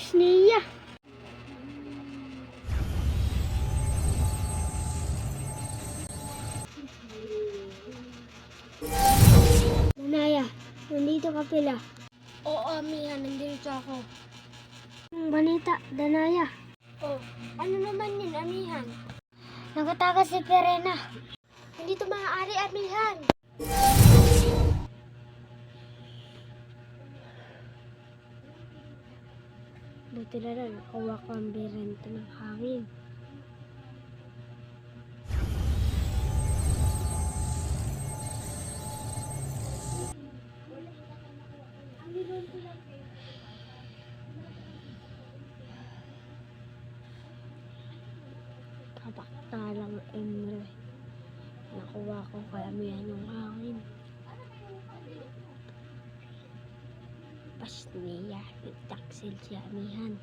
Pasniya. Danaya, nandito ka pala. Oo, amihan, nandito ako. Ang balita, Danaya. Oh, ano naman yun, amihan? Nagatakas si Perena. Hindi ito maaari, amihan. Buti na lang, nakuha ko ang berento ng hangin. Kapaktalang Emre. Nakuha ko kalamihan ng hangin. Pasniya, nagtaksil si amihan.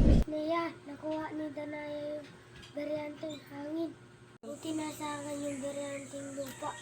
Pasniya, nakuha ni Danaya yung beryanteng hangin. Buti nasa akin yung beryanteng lupa.